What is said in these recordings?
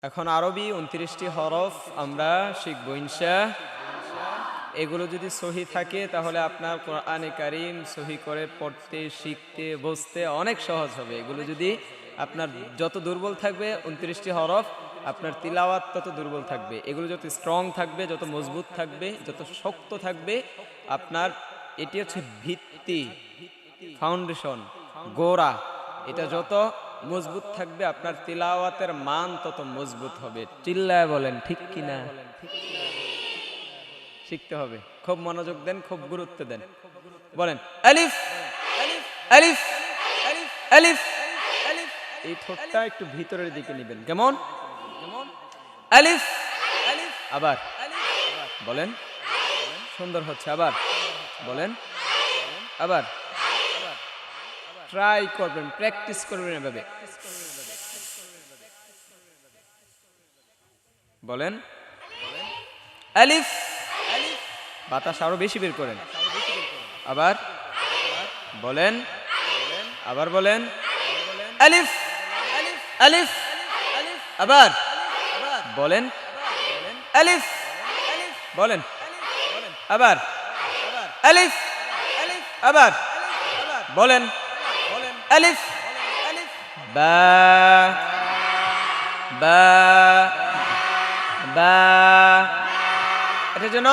এখন আরবি 29টি হরফ আমরা শিখবো ইনশাআল্লাহ। এগুলো যদি সহি থাকে তাহলে আপনার কোরআনে কারীম সহি করে পড়তে, শিখতে, বুঝতে অনেক সহজ হবে। এগুলো যদি আপনার যত দুর্বল থাকবে 29টি হরফ, আপনার তিলাওয়াত তত দুর্বল থাকবে। এগুলো যত স্ট্রং থাকবে, যত মজবুত থাকবে, যত শক্ত থাকবে, আপনার এটি হচ্ছে ভিত্তি, ফাউন্ডেশন, গোড়া। এটা যত মজবুত থাকবে আপনার তিলাওয়াতের মান তত মজবুত হবে। চিল্লায় বলেন ঠিক কিনা? শিখতে হবে, খুব মনোযোগ দেন, খুব গুরুত্ব দেন। বলেন আলিফ আলিফ আলিফ। এই ঠোঁটটা একটু ভিতরের দিকে নেবেন। কেমন? আলিফ। আবার বলেন, সুন্দর হচ্ছে। আবার বলেন, আবার ট্রাই করবেন, প্র্যাকটিস করবেন এভাবে। বলেন আলিফ। বাতাস আরো বেশি বের করেন। আবার বলেন, আবার বলেন আলিফ আলিফ। আবার বলেন আলিফ। বলেন আবার আলিফ। আবার বলেন আলিফ। বা বা বা। এটা যেন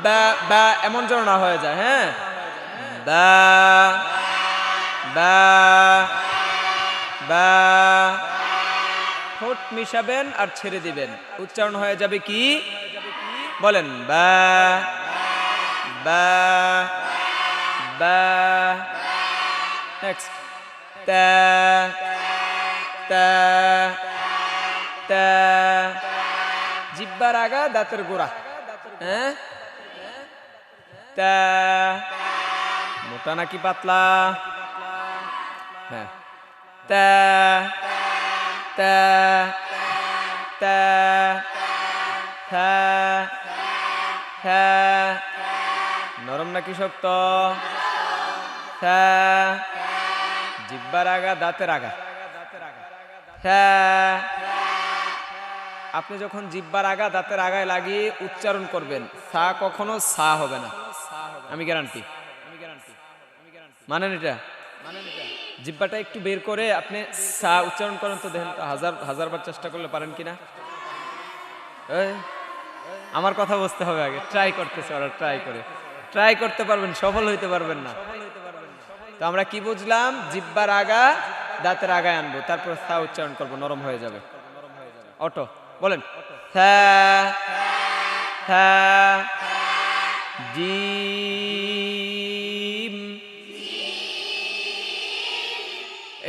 বা বা এমন যেন না হয়ে যায়। হ্যাঁ, বা বা বা। ঠোঁট মিশাবেন আর ছেড়ে দিবেন, উচ্চারণ হয়ে যাবে কি? বলেন বা বা বা। নেক্সট তা তা তা। জিহ্বার আগা দাঁতের গোড়া। হ্যাঁ, তা। মোটা নাকি পাতলা? হ্যাঁ, তা তা তা থা থা। নরম নাকি শক্ত? থা। জিহ্বার আগা দাঁতের আগা। থা। আপনি যখন জিহ্বার আগা দাঁতের আগায় লাগিয়ে উচ্চারণ করবেন, সা কখনো সা হবে না, আমি গ্যারান্টি। মানেন এটা? জিহ্বাটা একটু বের করে আপনি সা উচ্চারণ করেন তো, দেখেন তো হাজারবার চেষ্টা করলে পারেন কিনা। আমার কথা বুঝতে হবে আগে। ট্রাই করতেছে ওরা, ট্রাই করতে পারবেন, সফল হইতে পারবেন না। তো আমরা কি বুঝলাম? জিহ্বার আগা দাঁতের আগায় আনবো, তারপর সা উচ্চারণ করবো, নরম হয়ে যাবে অটো। বলেন থা থা জিম।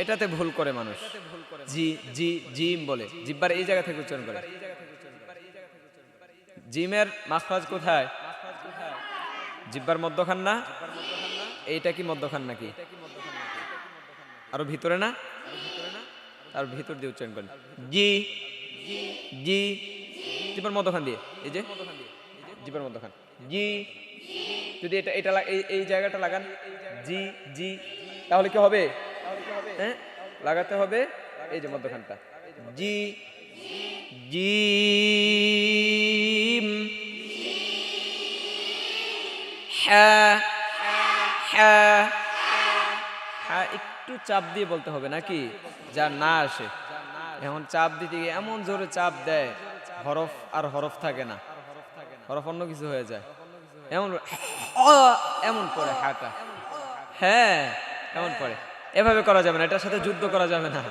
এটাতে ভুল করে মানুষ, জি জি জিম বলে, জিহ্বার এই জায়গা থেকে উচ্চারণ করে। জিমের মাখরাজ কোথায়? জিহ্বার মধ্যখান না? এইটা কি মধ্যখান নাকি? আরো ভিতরে না? আর ভিতর দিয়ে উচ্চারণ করেন জি জি। জিহ্বার মধ্যখান দিয়ে, এই যে জিহ্বার মধ্যখান জি। যদি এটা এটা এই জায়গাটা লাগান জি জি, তাহলে কি হবে? হ্যাঁ, লাগাতে হবে এই যে মধ্যখানটা। জি জিম। হ্যাঁ হ্যাঁ হ্যাঁ। একটু চাপ দিয়ে বলতে হবে নাকি, যা না আসে। এখন চাপ দিতে গিয়ে এমন জোরে চাপ দেয়, হরফ আর হরফ থাকে না, হরফ অন্য কিছু হয়ে যায়। এমন এমন পড়ে হাঁটা। হ্যাঁ, এমন পড়ে। এভাবে করা যাবে না, এটার সাথে যুদ্ধ করা যাবে না।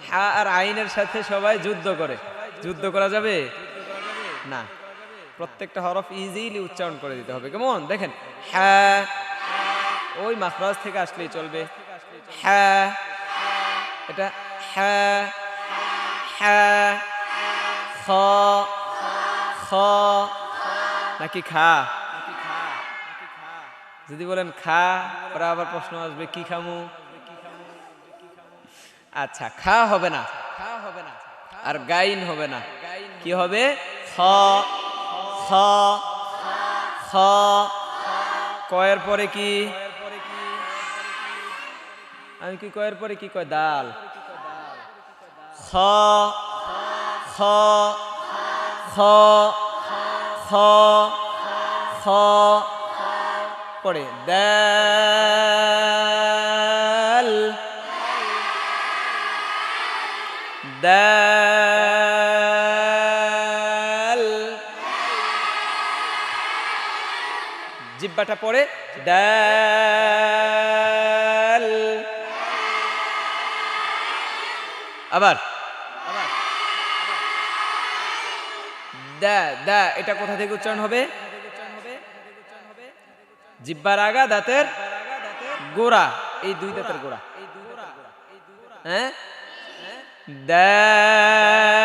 হা আর আইনের সাথে সবাই যুদ্ধ করে, যুদ্ধ করা যাবে না। প্রত্যেকটা হরফ ইজিলি উচ্চারণ করে দিতে হবে। কেমন দেখেন, হ্যাঁ ওই মাখরাজ থেকে আসলেই চলবে। হ্যাঁ, এটা হ্যাঁ হ্যাঁ। খ খ নাকি খা? যদি বলেন খা, ওরা আবার প্রশ্ন আসবে কি খামু। আচ্ছা, খা হবে না আর গাইন হবে না, কি হবে? খ খ খ। কয়ের পরে কি? আমি কি কয়ের পরে কি কয়? দাল। খ খ খ খ খ পরে দাল দাল জিহ্বাটা পরে দাল আবার দা দা এটা কোথা থেকে উচ্চারণ হবে জিহ্বার আগা দাঁতের গোড়া এই দুই দাঁতের গোড়া হ্যাঁ দাল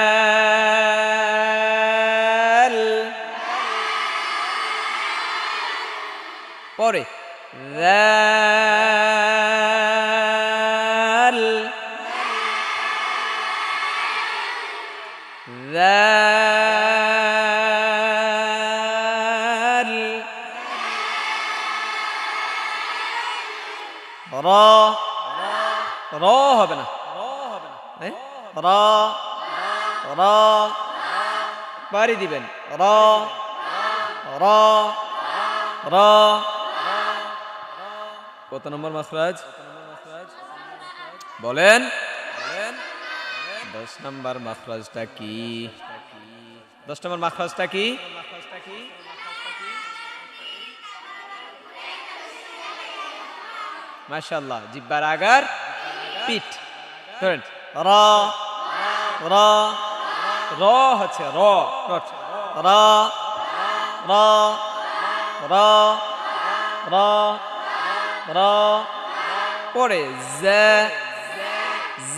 পরে দাল দাল র র হবে না র র বাড়ি দিবেন র র র কত নম্বর মাখরাজ বলেন 10 নম্বর মাখরাজটা কি 10 নম্বর মাখরাজটা কি মাশাআল্লাহ জিহ্বার আগার পিঠ ধরেন র র র হচ্ছে র র র র র র পরে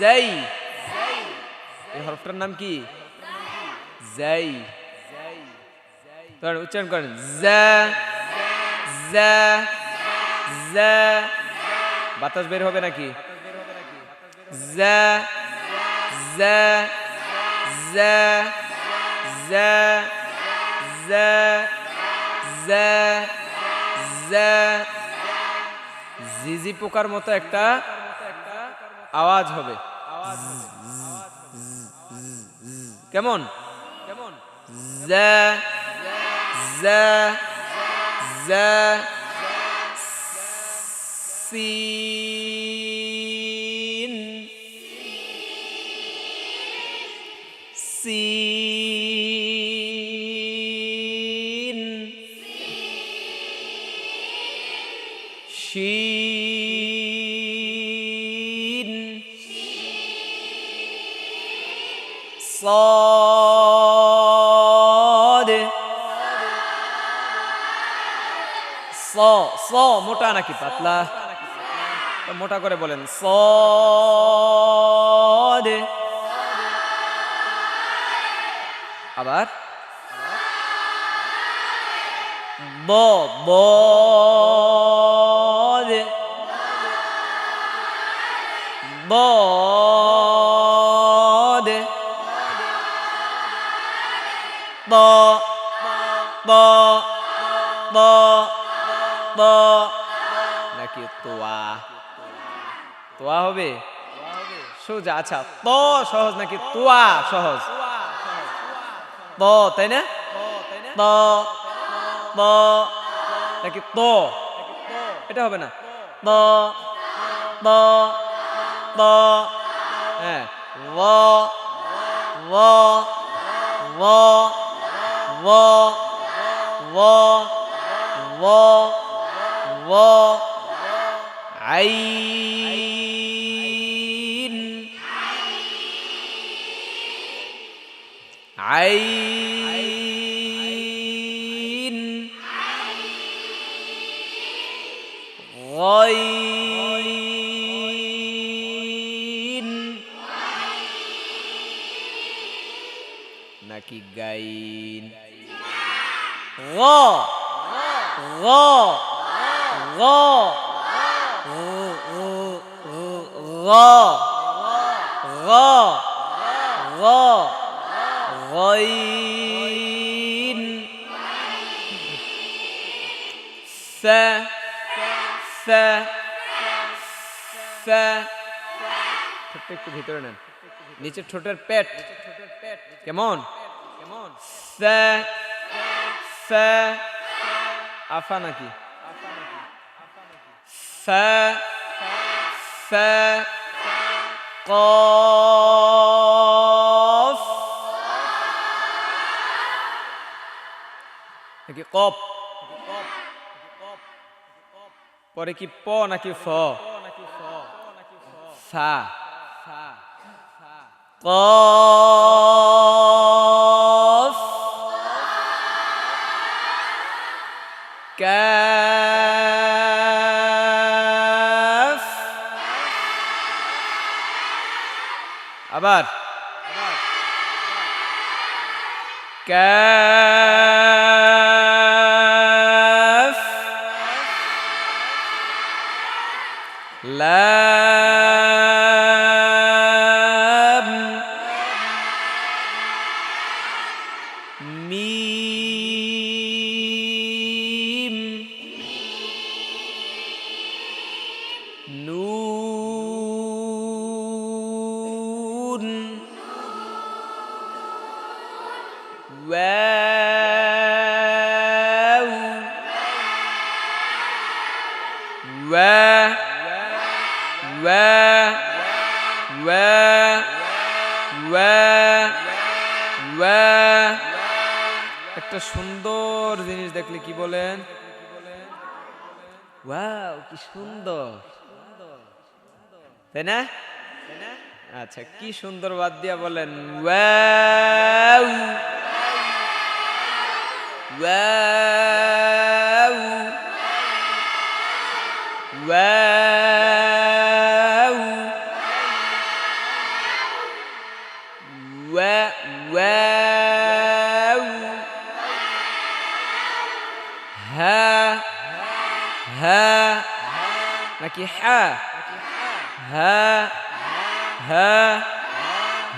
জাই এই হরফটার নাম কি জাই ধরেন উচ্চারণ করেন জা জা জা বাতাস বের হবে নাকি জা জা জা জা জা জা জা জিজি পোকার মতো একটা আওয়াজ হবে কেমন জা জা জা সিন সিন শিন صاد স মোটা নাকি পাতলা মোটা করে বলেন صاد আবার ضاد ضاد ض ض ض ض নাকি তোয়া তোয়া হবে সোজা আচ্ছা ত সহজ নাকি তোয়া সহজ ত তাই না ত ত নাকি তো এটা হবে না ত ত ত হ্যাঁ ল ল ল ল ল ল ল আইন আইন গাইন নাকি গাইন গ গ গ গ গ গ গাইন ফা ফা ফা ঠোঁটটা একটু ভিতরে নেন নিচে ঠোঁটের পেট কেমন? সা সা আফা নাকি? সা সা কফ নাকি কপ? পরে কি প নাকি ফ? ফা কফ কাফ আবার কাফ লাম মিম নুন ওয়াও একটা সুন্দর জিনিস দেখলে কি বলেন? ওয়াও, কি সুন্দর, তাই না? আচ্ছা, কি সুন্দর বাদ দিয়া বলেন ওয়াও ওয়াও ওয়াও ওয়াও হা হা নাকি হা? হা হা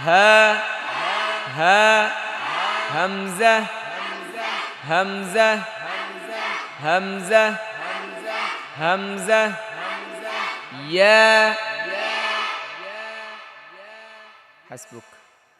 হা হা হামজা হামজা হামজা হামজা ইয়া হাসবুক।